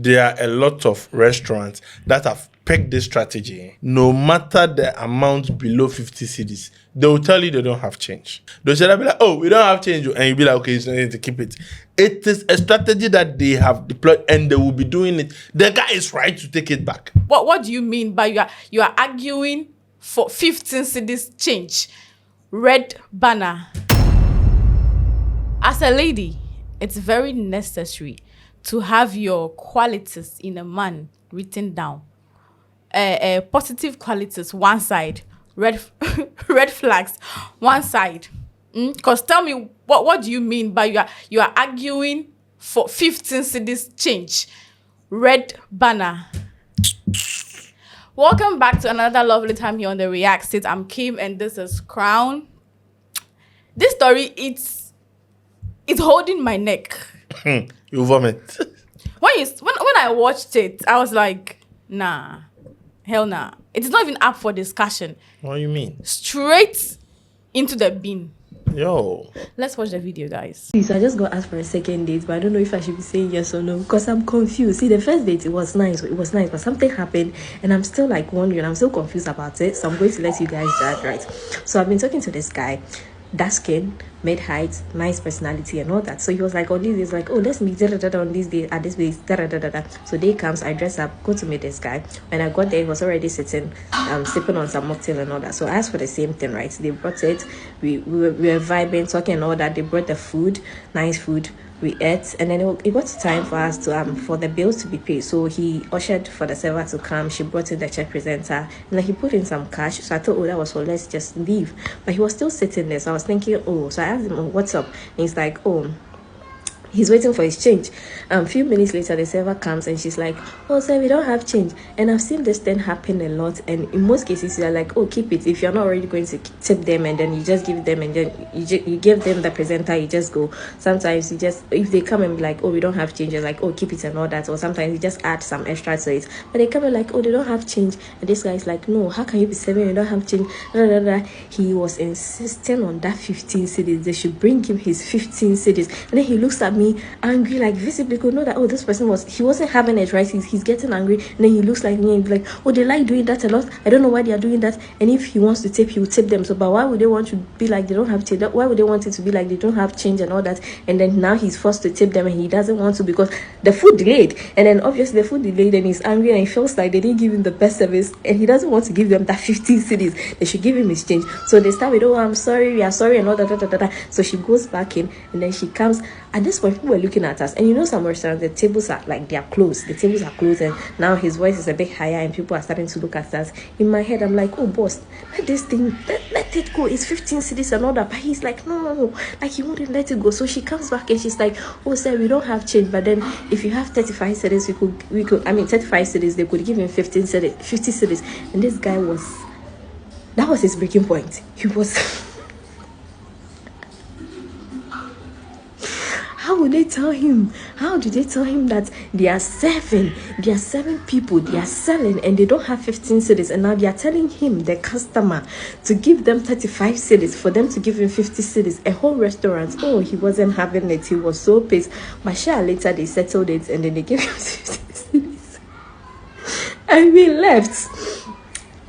there are a lot of restaurants that have picked this strategy. No matter the amount below 50 cedis, they will tell you they don't have change. They'll say, be like, oh, we don't have change. And you'll be like, okay, it's not need to keep it. It is a strategy that they have deployed and they will be doing it. The guy is right to take it back. What do you mean by you are arguing for 15 cedis change? Red banner. As a lady, it's very necessary to have your qualities in a man written down. Positive qualities, one side. Red flags, one side. Because tell me, what do you mean by you are arguing for 15 cedis change? Red banner. Welcome back to another lovely time here on the React State. I'm Kim and this is Crown. This story, it's holding my neck. You vomit. When I watched it, I was like, nah, hell nah. It's not even up for discussion. What do you mean? Straight into the bin. Yo. Let's watch the video, guys. So I just got asked for a second date, but I don't know if I should be saying yes or no because I'm confused. See, the first date, it was nice, but something happened and I'm still like wondering. I'm still confused about it. So I'm going to let you guys judge, right? So I've been talking to this guy. Dark skin, mid height, nice personality and all that. So he was like on these days, like, oh, let's meet on these days at this place. So day comes, I dress up, go to meet this guy. When I got there, he was already sitting, sipping on some mocktail and all that. So I asked for the same thing, right? They brought it. We were vibing, talking and all that. They brought the food, nice food. We ate, and then it got time for us to for the bills to be paid. So he ushered for the server to come. She brought in the check presenter, and then he put in some cash. So I thought, oh, that was all. Let's just leave. But he was still sitting there. So I was thinking, oh. So I asked him, oh, what's up? And he's like, oh, he's waiting for his change. A few minutes later, the server comes and she's like, oh, sir, we don't have change. And I've seen this thing happen a lot. And in most cases, you're like, oh, keep it. If you're not already going to tip them and then you just give them and then you give them the presenter, you just go. Sometimes you just, if they come and be like, oh, we don't have change, you're like, oh, keep it and all that. Or sometimes you just add some extra to it. But they come and like, oh, they don't have change. And this guy's like, no, how can you be serving and you don't have change? He was insisting on that 15 cedis. They should bring him his 15 cedis. And then he looks at me angry, like visibly could know that, oh, this person wasn't having it, right? He's getting angry, and then he looks like me and be like, oh, they like doing that a lot. I don't know why they are doing that. And if he wants to tip, he will tip them. So, but why would they want to be like they don't have change? Why would they want it to be like they don't have change and all that? And then now he's forced to tip them, and he doesn't want to because the food delayed. And then obviously the food delayed, and he's angry, and he feels like they didn't give him the best service, and he doesn't want to give them that 15 cedis. They should give him his change. So they start with, oh, I'm sorry, we are sorry, and all that. So she goes back in, and then she comes. At this point, people were looking at us, and you know, some restaurants, the tables are like, they are closed. The tables are closed, and now his voice is a bit higher, and people are starting to look at us. In my head, I'm like, oh, boss, let this thing, let it go. It's 15 cedis and all that. But he's like, no, like he wouldn't let it go. So she comes back and she's like, oh, sir, we don't have change. But then if you have 35 cedis, we could. I mean, 35 cedis, they could give him 50 cedis. And this guy that was his breaking point. He was. How would they tell him? How do they tell him that they are seven people, they are selling and they don't have 15 cedis, and now they are telling him, the customer, to give them 35 cedis for them to give him 50 cedis? A whole restaurant, oh, he wasn't having it. He was so pissed. But sure, later they settled it and then they gave him 50 cedis. And we left.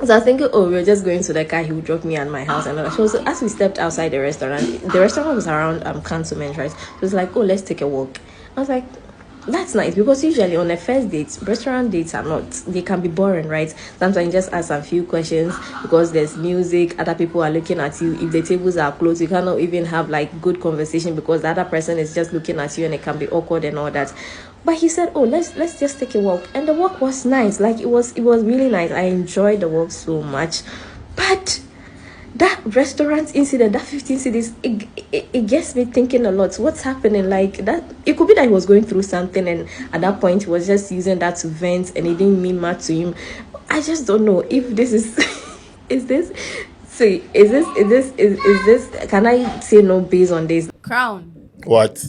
So I was thinking, oh, we were just going to the guy who would drop me at my house and all that. So as we stepped outside the restaurant was around Cantonment, right? So it was like, oh, let's take a walk. I was like, that's nice, because usually on a first date, restaurant dates are not, they can be boring, right? Sometimes you just ask a few questions because there's music, other people are looking at you. If the tables are closed, you cannot even have like good conversation because the other person is just looking at you and it can be awkward and all that. But he said, oh, let's just take a walk. And the walk was nice. Like it was really nice. I enjoyed the walk so much. But that restaurant incident, that 15 cedis, it gets me thinking a lot. What's happening? Like that, it could be that he was going through something, and at that point he was just using that to vent, and it didn't mean much to him. I just don't know if this is is this can I say no based on this? Crown. What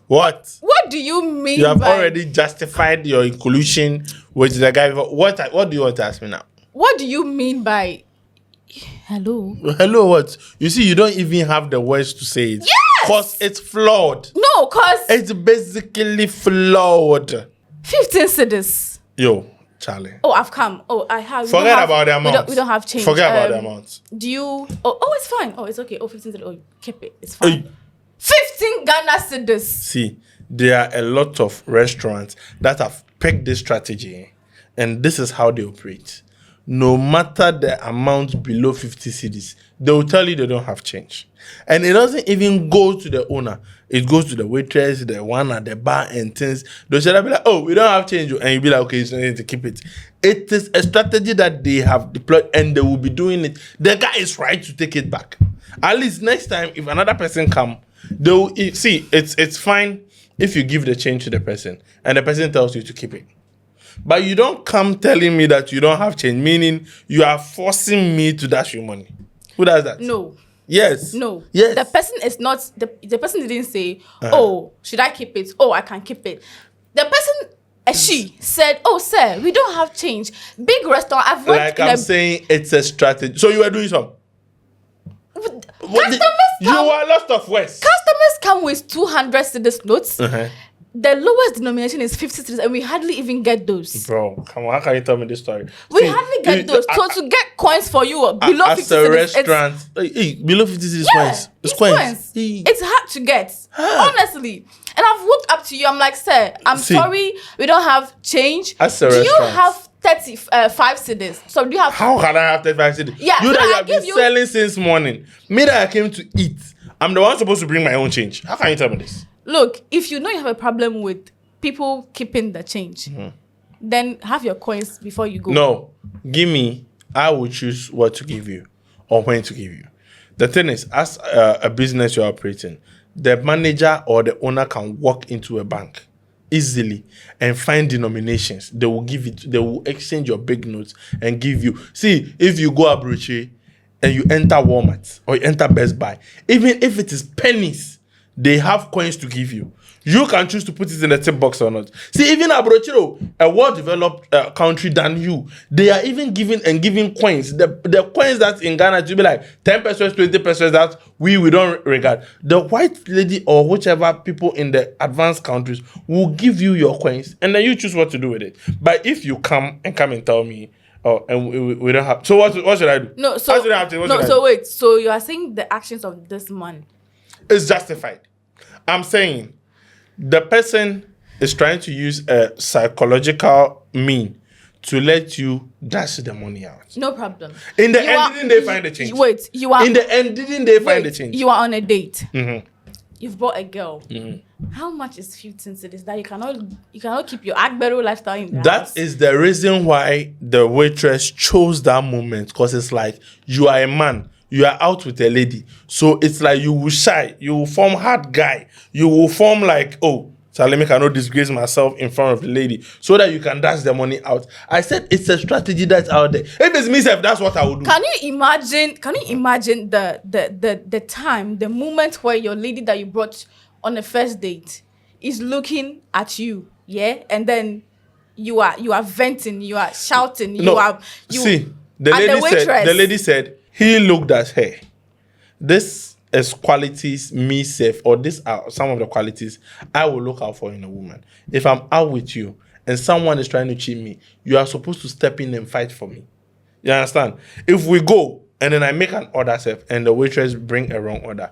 What do you mean? You have already justified your inclusion with the guy. What do you want to ask me now? What do you mean by hello? Hello, what? You see, you don't even have the words to say it. Yes! Because it's flawed. No, because it's basically flawed. 15 cedis. Yo, Charlie. Oh, I've come. Oh, I have. Forget about the amount. We don't have change. Forget about the amount. Do you? Oh, it's fine. Oh, it's okay. Oh, 15 cedis. Oh, keep it. It's fine. 15 Ghana cedis. See, there are a lot of restaurants that have picked this strategy, and this is how they operate. No matter the amount below 50 cedis, they will tell you they don't have change. And it doesn't even go to the owner. It goes to the waitress, the one at the bar and things. They'll be like, oh, we don't have change. And you'll be like, okay, it's not need to keep it. It is a strategy that they have deployed and they will be doing it. The guy is right to take it back. At least next time, if another person come, they will see, it's fine if you give the change to the person and the person tells you to keep it. But you don't come telling me that you don't have change, meaning you are forcing me to dash you money. Who does that? No. Yes. No. Yes. The person is not, the person didn't say, oh, should I keep it? Oh, I can keep it. The person, she said, oh, sir, we don't have change. Big restaurant, I've worked like I'm saying, it's a strategy. So you were doing some. Customers you are lost of words. Customers come with 200 cedis notes. The lowest denomination is 50 cedis, and we hardly even get those. Bro, come on, how can you tell me this story? We hardly get those. So to get coins for you below 50 as a cedis, restaurant, below 50 cedis coins. It's coins. It's hard to get, honestly. And I've walked up to you. I'm like, sir, I'm sorry, we don't have change. As a do restaurant, you have 35 cedis? So do you have? How can I have 35 cedis? Yeah, you so that you I have give been you selling since morning. Me that I came to eat. I'm the one supposed to bring my own change. How can you tell me this? Look, if you know you have a problem with people keeping the change, then have your coins before you go. No, give me. I will choose what to give you or when to give you. The thing is, as a business you're operating, the manager or the owner can walk into a bank easily and find denominations. They will give it. They will exchange your big notes and give you. See, if you go Abroche and you enter Walmart or you enter Best Buy, even if it is pennies, they have coins to give you. You can choose to put it in the tip box or not. See, even Abrochiro, a well-developed country than you, they are even giving coins. The coins that in Ghana to be like 10 pesos, 20 pesos that we don't regard. The white lady or whichever people in the advanced countries will give you your coins and then you choose what to do with it. But if you come and tell me, oh, and we don't have. So what should I do? No, so wait. So you are saying the actions of this man is justified. I'm saying the person is trying to use a psychological mean to let you dash the money out. No problem. In the end, didn't they find the change? Wait, you are. In the end, didn't they find the change? You are on a date. Mm-hmm. You've bought a girl. Mm-hmm. How much is 15 cedis that you cannot keep your Agbero lifestyle in the house? That is the reason why the waitress chose that moment, because it's like you are a man. You are out with a lady. So it's like you will shy. You will form hard guy. You will form like, oh, so let me cannot disgrace myself in front of the lady so that you can dash the money out. I said it's a strategy that's out there. If it's me, that's what I would do. Can you imagine the time, the moment where your lady that you brought on a first date is looking at you, yeah? And then you are venting, you are shouting, see, the lady said, he looked at her. This is qualities me safe, or these are some of the qualities I will look out for in a woman. If I'm out with you and someone is trying to cheat me, you are supposed to step in and fight for me. You understand? If we go and then I make an order safe and the waitress bring a wrong order,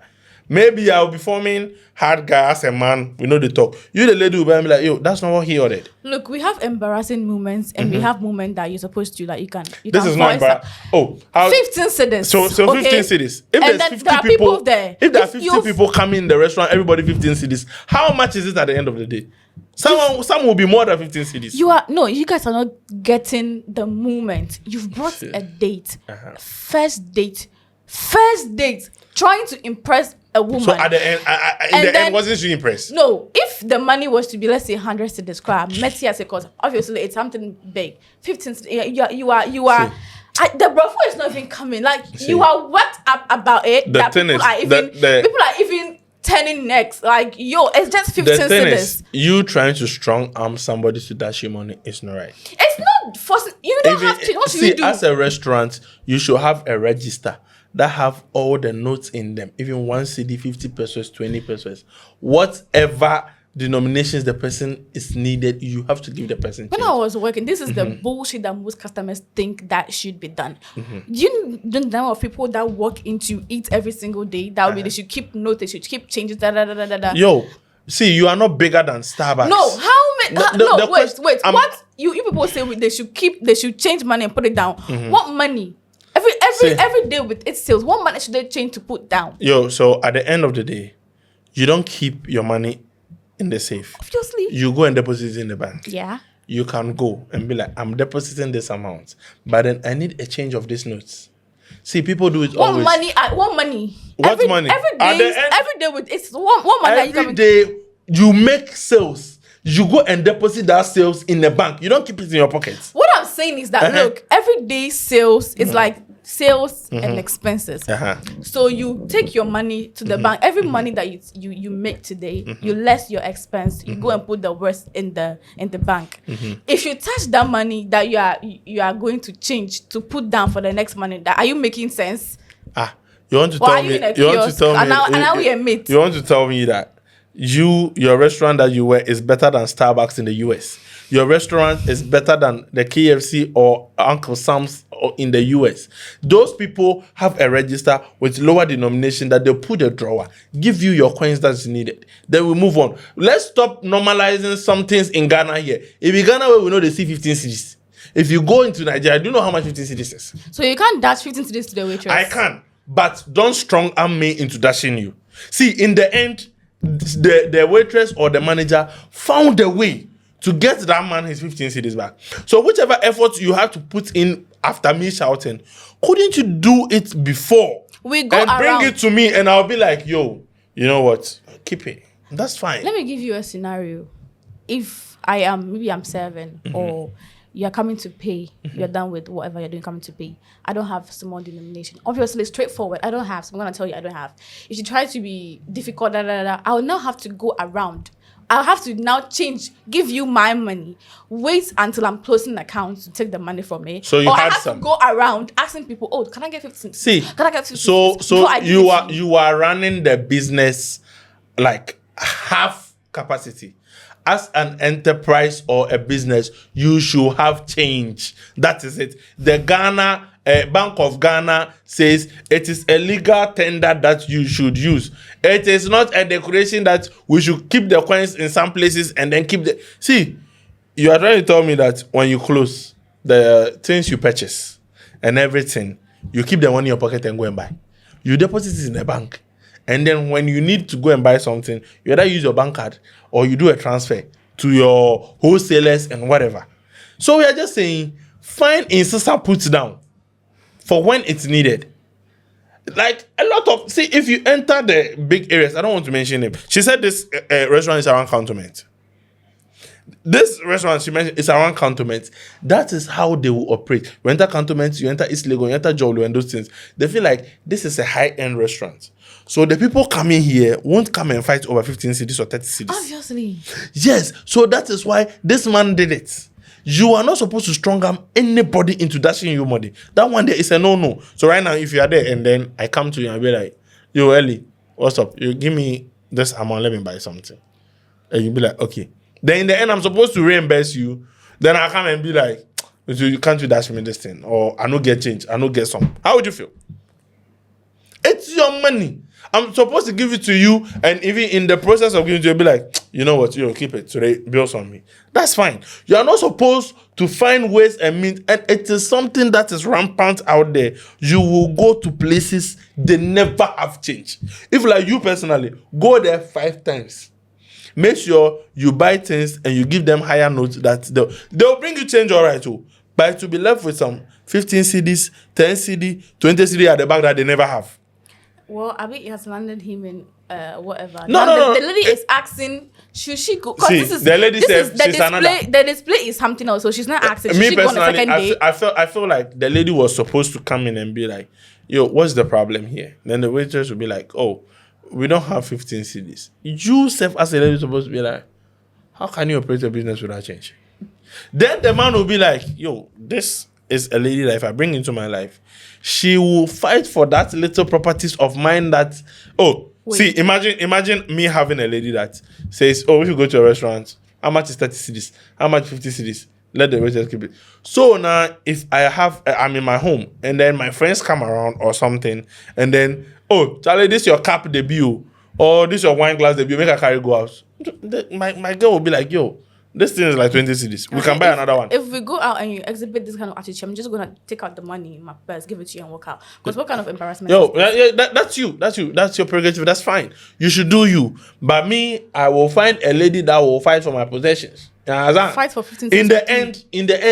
maybe I'll be forming hard guy as a man. We know the talk. You the lady will be like, yo, that's not what he ordered. Look, we have embarrassing moments and we have moments that you're supposed to you can. This is not embarrassing. Oh, 15 cedis. So 15 cedis. If and there's 50 there are people there. If there are 50 people coming in the restaurant, everybody 15 cedis. How much is it at the end of the day? Some will be more than 15 cedis. You guys are not getting the moment. You've brought a date. First date, trying to impress a woman. So at the end, wasn't she impressed? No, if the money was to be, let's say 100 cedis, met you as a cause, obviously it's something big. 15 cedis, you are. The brofo is not even coming. Like you are worked up about it. The thing is, people are even turning necks. Like it's just 15 cedis. The thing is, you trying to strong arm somebody to dash your money is not right. It's not forcing. You don't have to. What should you do? As a restaurant, you should have a register that have all the notes in them, even 1 cedi, 50 pesos, 20 pesos, whatever denominations the person is needed, you have to give the person When change. I was working, this is the bullshit that most customers think that should be done. You don't know the number of people that walk into eat every single day that way they should keep notes, they should keep changes, Yo, see, you are not bigger than Starbucks. No, how many? The Wait. I'm- What you people say they should change money and put it down. What money? Every day with its sales, what money should they change to put down? Yo, so at the end of the day, you don't keep your money in the safe. Obviously. You go and deposit it in the bank. Yeah. You can go and be like, I'm depositing this amount, but then I need a change of these notes. See, people do it What always. money? What money? What money? Every At day, the end- every day with it's what money are you Every coming? day you make sales. You go and deposit that sales in the bank. You don't keep it in your pocket. What I'm saying is that look, every day sales is like sales and expenses. So you take your money to the bank. Every money that you make today, you less your expense. You go and put the rest in the bank. If you touch that money that you are going to change to put down for the next money, that are you making sense? You want to Or tell are you me? in a You want to kiosk? tell me? And now we are mates. You want to tell me that your restaurant that you were is better than Starbucks in the US. Your restaurant is better than the KFC or Uncle Sam's in the US. Those people have a register with lower denomination that they put a drawer, give you your coins that's needed. Then we move on. Let's stop normalizing some things in Ghana here. If in Ghana, we know they see 15 cities. If you go into Nigeria, do you know how much 15 cities is? So you can't dash 15 to this to the waitress. I can, but don't strong arm me into dashing you. See, in the end, the waitress or the manager found a way to get that man his 15 cedis back. So whichever effort you have to put in after me shouting, couldn't you do it before? We go and bring around. it to me and I'll be like, yo, you know what? Keep it. That's fine. Let me give you a scenario. If I'm serving or you're coming to pay, you're done with whatever you're doing, coming to pay. I don't have small denomination. Obviously, straightforward. I don't have. So I'm going to tell you I don't have. If you try to be difficult, I will now have to go around. I'll have to now give you my money, wait until I'm closing the account to take the money from me. So you or had I have some. to go around asking people, oh, can I get 15? See, Can I get 15? so Before I give you it are to you are running the business like half capacity. As an enterprise or a business, you should have change. That is it. The Bank of Ghana says it is a legal tender that you should use. It is not a decoration that we should keep the coins in some places and then keep the... See, you are trying to tell me that when you close, the things you purchase and everything, you keep the money in your pocket and go and buy. You deposit it in the bank. And then when you need to go and buy something, you either use your bank card or you do a transfer to your wholesalers and whatever. So we are just saying, find instances put down for when it's needed. Like a lot of, see, if you enter the big areas, I don't want to mention them. She said this restaurant is around Cantonment. This restaurant she mentioned is around Cantonment. That is how they will operate. You enter Cantonment, you enter East Legon, you enter Jolo and those things. They feel like this is a high-end restaurant. So the people coming here won't come and fight over 15 cedis or 30 cedis. Obviously. Yes. So that is why this man did it. You are not supposed to strong arm anybody into dashing you money. That one there is a no-no. So right now, if you are there and then I come to you and be like, yo, Ellie, what's up? You give me this amount, let me buy something. And you be like, okay. Then in the end, I'm supposed to reimburse you. Then I come and be like, you can't you dash me this thing? Or I don't get change. I don't get some. How would you feel? It's your money. I'm supposed to give it to you, and even in the process of giving it to you, be like, you know what, you keep it today, bills on me. That's fine. You are not supposed to find ways and means, and it is something that is rampant out there. You will go to places they never have change. If like you personally, go there 5 times. Make sure you buy things and you give them higher notes that they'll bring you change all right too. But to be left with some 15 CDs, 10 CD, 20 CD at the back that they never have. Well, I think it has landed him in whatever. No. The lady is asking, should she go? See, the lady said she's display, another. The display is something else, so she's not asking. Should Me she go on the personally, second day? I feel like the lady was supposed to come in and be like, yo, what's the problem here? Then the waitress would be like, oh, we don't have 15 CDs. You self as a lady supposed to be like, how can you operate a business without change? Then the man will be like, yo, this is a lady that if I bring into my life, she will fight for that little properties of mine that, oh, See, imagine me having a lady that says, "Oh, if you go to a restaurant, how much is 30 cedis? How much 50 cedis? Let the waiters keep it." So now, if I'm in my home, and then my friends come around or something, and then, "Oh, Charlie, this your cup debut, or this your wine glass debut, make a carry go out." My girl will be like, "Yo, this thing is like 20 cedis. We can buy another one." If we go out and you exhibit this kind of attitude, I'm just gonna take out the money in my purse, give it to you, and walk out. Because what kind of embarrassment? Yo, that's you. That's your prerogative. That's fine. You should do you. But me, I will find a lady that will fight for my possessions. Fight for 15 in the end,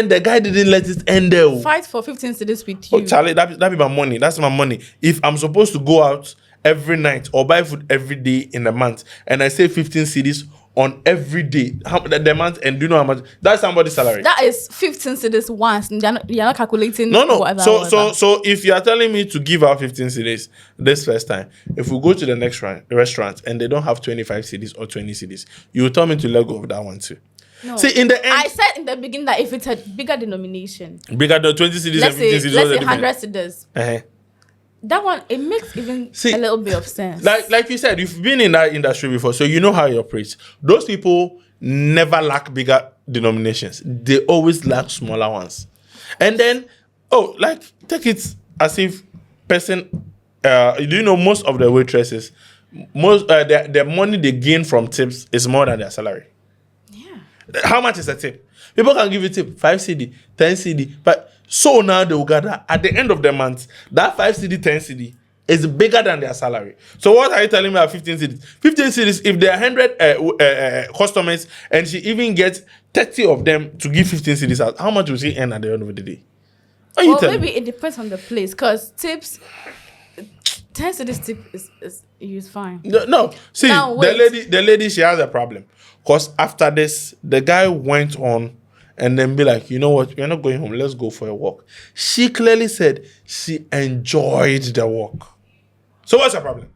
the guy didn't let it end there. Fight for 15 cedis with you. Oh, Charlie, that be my money. That's my money. If I'm supposed to go out every night or buy food every day in a month, and I say 15 cedis on every day, the month, and do you know how much? That's somebody's salary. That is 15 cedis once. You're not calculating. No. So if you are telling me to give out 15 cedis this first time, if we go to the next restaurant and they don't have 25 cedis or 20 cedis, you will tell me to let go of that one too. No. See, in the end, I said in the beginning that if it's a bigger denomination, bigger than 20 cedis let's and 15 say, cedis, let's say 100 cedis. Uh-huh. That one, it makes even a little bit of sense. Like you said, you've been in that industry before, so you know how it operates. Those people never lack bigger denominations. They always lack smaller ones. And then, take it as if most of the waitresses, the money they gain from tips is more than their salary. Yeah. How much is a tip? People can give you tip 5 CD, 10 CD, but so now they will gather at the end of the month that 5 CD, 10 CD is bigger than their salary. So what are you telling me about 15 CDs? 15 CDs, if there are 100 customers and she even gets 30 of them to give 15 CDs out, how much will she earn at the end of the day? Well, maybe it depends on the place, because tips, 10 CDs tip is fine. No. See, the lady, she has a problem. Because after this, the guy went on and then be like, "You know what? We're not going home. Let's go for a walk." She clearly said she enjoyed the walk. So what's the problem?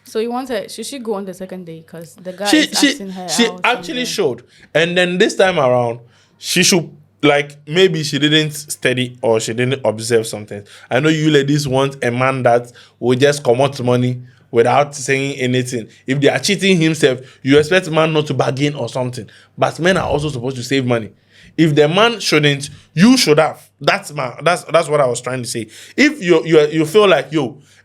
So you want her? Should she go on the second day? Because the guy She is asking her. she actually showed, and then this time around, she should, maybe she didn't study or she didn't observe something. I know you ladies want a man that will just come out money without saying anything. If they are cheating himself, you expect man not to bargain or something. But men are also supposed to save money. If the man shouldn't, you should have. That's what I was trying to say. If you feel like,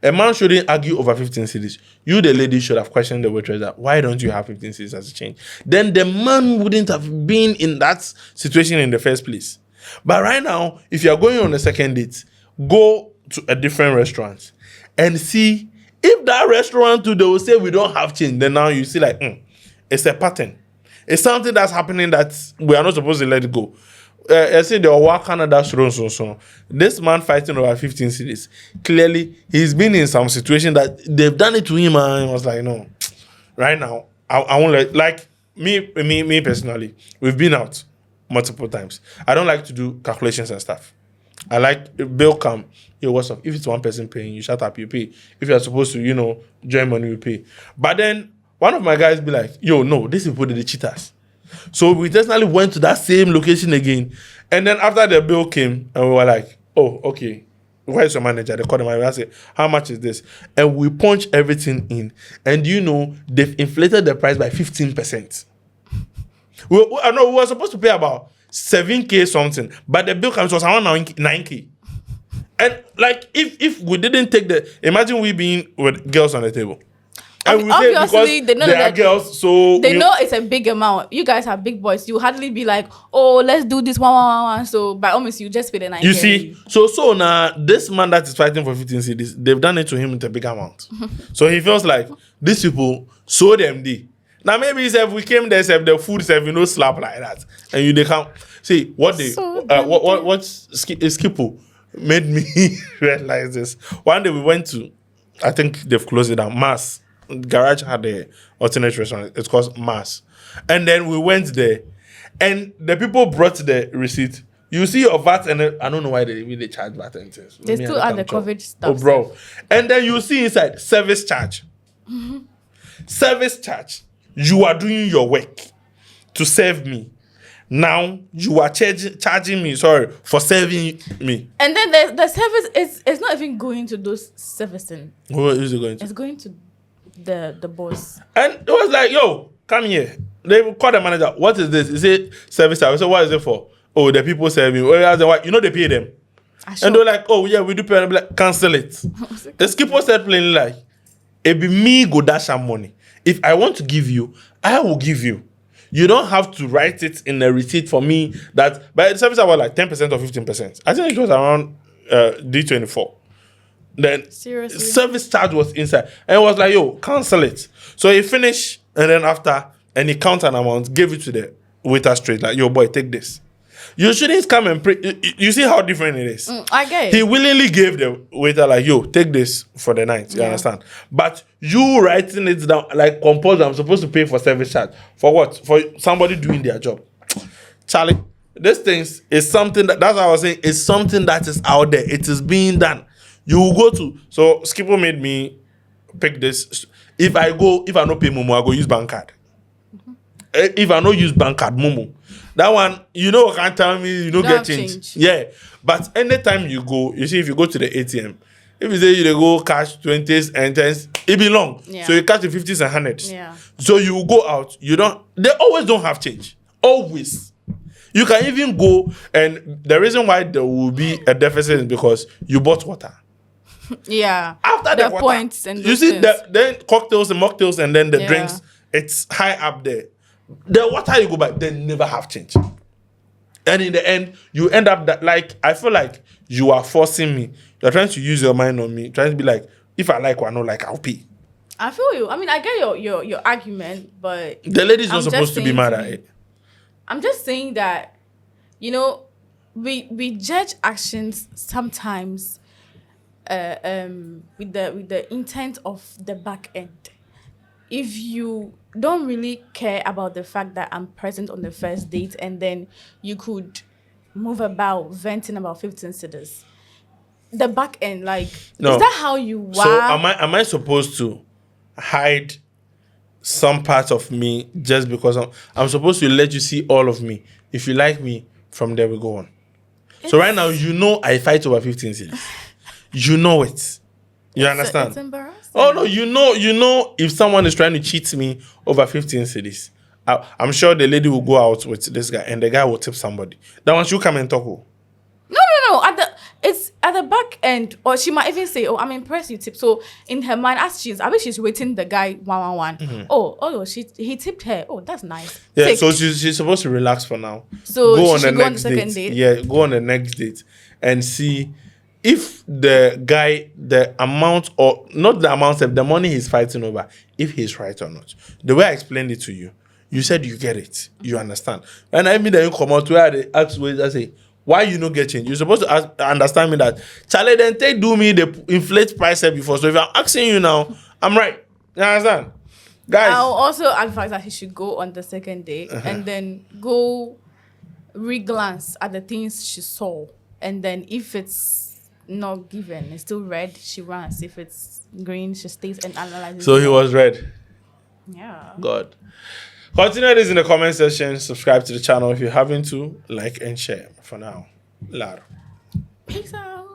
a man shouldn't argue over 15 cedis, you, the lady, should have questioned the waitress that, why don't you have 15 cedis as a change? Then the man wouldn't have been in that situation in the first place. But right now, if you are going on a second date, go to a different restaurant and see if that restaurant too, they will say we don't have change. Then now you see it's a pattern. It's something that's happening that we are not supposed to let it go. I say the Owa Canada so. This man fighting over 15 cities. Clearly, he's been in some situation that they've done it to him, and he was like, no. Right now, I won't like me personally. We've been out multiple times. I don't like to do calculations and stuff. I like bill come. What's up? If it's one person paying, you shut up, you pay. If you're supposed to, join money, you pay. But then one of my guys be like, no, these people did the cheaters. So we definitely went to that same location again. And then after the bill came, and we were like, oh, okay. Where's your manager? They called him and I said, how much is this? And we punch everything in. And they've inflated the price by 15%. We were supposed to pay about 7K something, but the bill comes to us around 9K. And if we didn't take imagine we being with girls on the table. And we obviously, they know that girls, so they know it's a big amount. You guys are big boys. You hardly be like, oh, let's do this one. So by almost you just pay the 9K. You see, so now this man that is fighting for 15 cedis, they've done it to him with a big amount. So he feels like these people sold them the. Now maybe if we came there, the food slap like that, and they can't see what they what Skipo made me realize this. One day we went to, I think they've closed it down. Mass Garage had a alternate restaurant. It's called Mass, and then we went there, and the people brought the receipt. You see your VAT, and I don't know why they charge VAT and things. They still add the COVID stuff. Oh, bro, and then you see inside service charge. Mm-hmm. Service charge. You are doing your work to serve me. Now you are charging me, for serving me. And then the service is not even going to those servicing. What is it going to? It's going to the boss. And it was like, yo, come here. They call the manager. What is this? He said service charge. So what is it for? Oh, the people serving. Oh, you know they pay them. And they're like, oh yeah, we do pay them. Like, cancel it. The skipper said plainly like, it be me go dash some money. If I want to give you, I will give you. You don't have to write it in a receipt for me that, but the service was like 10% or 15%. I think it was around D24. Then Seriously? Service charge was inside. And it was like, yo, cancel it. So he finished, and then after, and he count an amount, gave it to the waiter straight, like, yo, boy, take this. You shouldn't come and pray. You see how different it is? I get it. He willingly gave the waiter, like, yo, take this for the night. You understand? But you writing it down, like, compulsory, I'm supposed to pay for service charge. For what? For somebody doing their job. Charlie, this thing is something that's what I was saying, it's something that is out there. It is being done. You will go to, so Skipper made me pick this. If I don't pay Momo, I go use bank card. If I don't use bank card, Momo. That one, you know, can't tell me you don't get change. Yeah. But anytime you go, you see, if you go to the ATM, if you say you go cash 20s and 10s, it be long. Yeah. So you cash the 50s and 100s. Yeah. So you go out, they always don't have change. Always. You can even go, and the reason why there will be a deficit is because you bought water. Yeah. After the water, points and you see then cocktails and mocktails and then the drinks, it's high up there. The water you go back, they never have change. And in the end, you end up that, like, I feel like you are forcing me. You're trying to use your mind on me, trying to be like, if I like or I don't like, I'll pay. I feel you. I mean, I get your argument, but the lady's not supposed to be mad at it. I'm just saying that, you know, we judge actions sometimes with the intent of the back end. If you don't really care about the fact that I'm present on the first date, and then you could move about venting about 15 cities, the back end, like, no. Is that how you are? So am I supposed to hide some part of me just because I'm supposed to let you see all of me? If you like me, from there we go on. So right now, you know I fight over 15 cities. You know it. You understand? It's embarrassing. Oh no, you know if someone is trying to cheat me over 15 cities, I'm sure the lady will go out with this guy and the guy will tip somebody. That one she'll come and talk. No. It's at the back end, or she might even say, "Oh, I'm impressed you tipped." So in her mind, I bet she's waiting the guy 111. Mm-hmm. He tipped her. Oh, that's nice. Yeah, Ticked. so she's supposed to relax for now. So go on the second date. Yeah, go on the next date and see if the guy, the amount, or not the amount of the money he's fighting over, if he's right or not. The way I explained it to you, you said you get it, you understand. And I mean that you come out where they ask ways, I say, why you no get change? You're supposed to understand me that, Charlie, then do me the inflate price before. So if I'm asking you now, I'm right. You understand? Guys. I'll also advise that he should go on the second date and then go re-glance at the things she saw. And then if it's not given, it's still red, she runs. If it's green, she stays and analyzes. So he was red. Yeah. God. Continue this in the comment section. Subscribe to the channel if you haven't to. Like and share. For now. Laro. Peace out.